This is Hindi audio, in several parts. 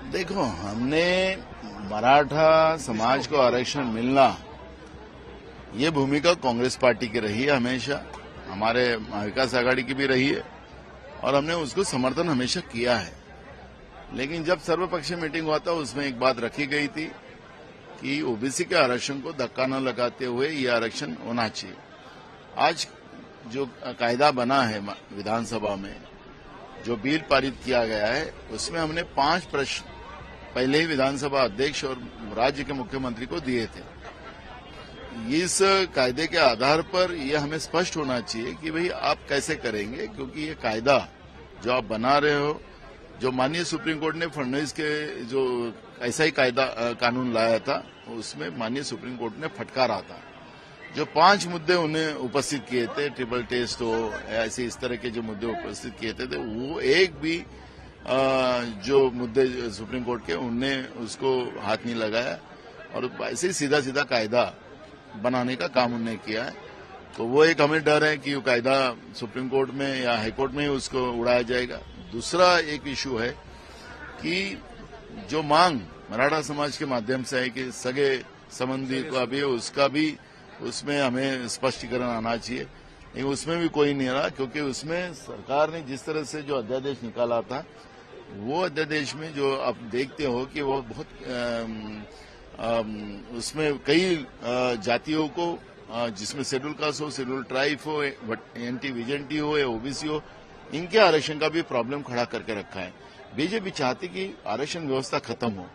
देखो, हमने मराठा समाज को आरक्षण मिलना, ये भूमिका कांग्रेस पार्टी की रही है हमेशा, हमारे महाविकास आघाड़ी की भी रही है और हमने उसको समर्थन हमेशा किया है। लेकिन जब सर्वपक्षीय मीटिंग हुआ था उसमें एक बात रखी गई थी कि ओबीसी के आरक्षण को धक्का न लगाते हुए ये आरक्षण होना चाहिए। आज जो कायदा बना है विधानसभा में, जो बिल पारित किया गया है, उसमें हमने 5 प्रश्न पहले ही विधानसभा अध्यक्ष और राज्य के मुख्यमंत्री को दिए थे। इस कायदे के आधार पर यह हमें स्पष्ट होना चाहिए कि भाई आप कैसे करेंगे, क्योंकि ये कायदा जो आप बना रहे हो, जो माननीय सुप्रीम कोर्ट ने फडणवीस के जो ऐसा ही कानून लाया था, उसमें माननीय सुप्रीम कोर्ट ने फटकारा था। जो 5 मुद्दे उन्हें उपस्थित किए थे, ट्रिपल टेस्ट हो, ऐसे इस तरह के जो मुद्दे उपस्थित किए थे, वो एक भी जो मुद्दे सुप्रीम कोर्ट के, उनने उसको हाथ नहीं लगाया और ऐसे ही सीधा सीधा कायदा बनाने का काम उन्होंने किया है। तो वो एक हमें डर है कि वो कायदा सुप्रीम कोर्ट में या हाईकोर्ट में ही उसको उड़ाया जाएगा। दूसरा एक इश्यू है कि जो मांग मराठा समाज के माध्यम से है कि सगे संबंधी का भी, उसका भी उसमें हमें स्पष्टीकरण आना चाहिए, लेकिन उसमें भी कोई नहीं रहा, क्योंकि उसमें सरकार ने जिस तरह से जो अध्यादेश निकाला था, वो अध्यादेश में जो आप देखते हो कि वो बहुत उसमें कई जातियों को, जिसमें शेड्यूल कास्ट हो, शेड्यूल ट्राइब हो, एंटी विजेंटी हो या ओबीसी हो, इनके आरक्षण का भी प्रॉब्लम खड़ा करके रखा है। बीजेपी चाहती कि आरक्षण व्यवस्था खत्म हो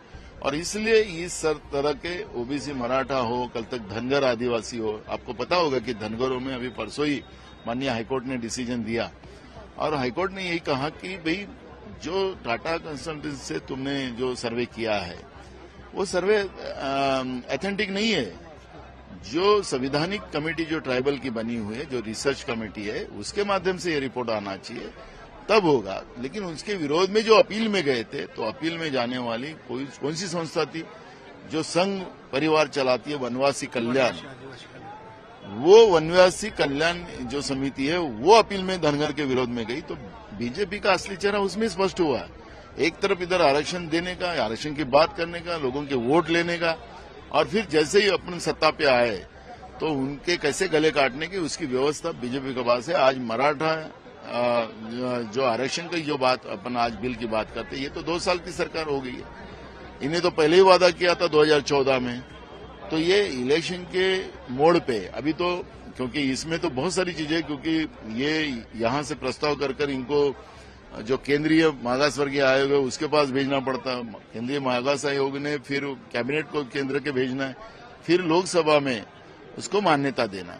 और इसलिए इस तरह के ओबीसी, मराठा हो, कल तक धनगर आदिवासी हो। आपको पता होगा कि धनगरों में अभी परसों ही माननीय हाईकोर्ट ने डिसीजन दिया और हाईकोर्ट ने यही कहा कि भाई जो टाटा कंसल्टेंसी से तुमने जो सर्वे किया है, वो सर्वे ऑथेंटिक नहीं है। जो संवैधानिक कमेटी जो ट्राइबल की बनी हुई है, जो रिसर्च कमेटी है, उसके माध्यम से ये रिपोर्ट आना चाहिए, तब होगा। लेकिन उसके विरोध में जो अपील में गए थे, तो अपील में जाने वाली कौन सी संस्था थी? जो संघ परिवार चलाती है, वनवासी कल्याण, वो वनवासी कल्याण जो समिति है, वो अपील में धनगर के विरोध में गई। तो बीजेपी का असली चेहरा उसमें स्पष्ट हुआ है। एक तरफ इधर आरक्षण देने का, आरक्षण की बात करने का, लोगों के वोट लेने का, और फिर जैसे ही अपन सत्ता पे आए तो उनके कैसे गले काटने की, उसकी व्यवस्था बीजेपी के पास है। आज मराठा जो आरक्षण की जो बात अपन आज बिल की बात करते हैं, ये तो 2 साल की सरकार हो गई है। इन्हें तो पहले ही वादा किया था 2014 में। तो ये इलेक्शन के मोड़ पे अभी तो, क्योंकि इसमें तो बहुत सारी चीजें, क्योंकि ये यहां से प्रस्ताव कर इनको जो केंद्रीय मागास वर्गीय आयोग है उसके पास भेजना पड़ता। केंद्रीय मागास आयोग ने फिर कैबिनेट को केंद्र के भेजना है, फिर लोकसभा में उसको मान्यता देना,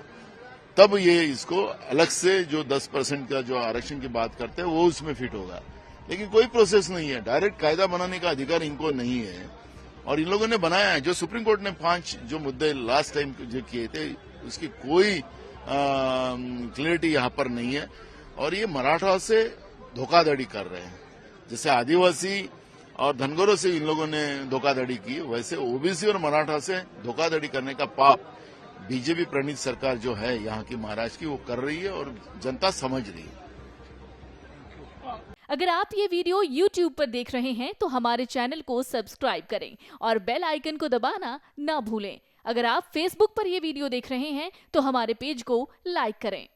तब ये इसको अलग से जो 10% का जो आरक्षण की बात करते हैं वो उसमें फिट होगा। लेकिन कोई प्रोसेस नहीं है, डायरेक्ट कायदा बनाने का अधिकार इनको नहीं है और इन लोगों ने बनाया है। जो सुप्रीम कोर्ट ने 5 जो मुद्दे लास्ट टाइम जो किए थे, उसकी कोई क्लियरिटी यहाँ पर नहीं है और ये मराठा से धोखाधड़ी कर रहे हैं। जैसे आदिवासी और धनगरों से इन लोगों ने धोखाधड़ी की, वैसे ओबीसी और मराठा से धोखाधड़ी करने का पाप बीजेपी प्रणीत सरकार जो है यहाँ की, महाराष्ट्र की, वो कर रही है और जनता समझ रही है। अगर आप ये वीडियो YouTube पर देख रहे हैं तो हमारे चैनल को सब्सक्राइब करें और बेल आइकन को दबाना ना भूलें। अगर आप Facebook पर ये वीडियो देख रहे हैं तो हमारे पेज को लाइक करें।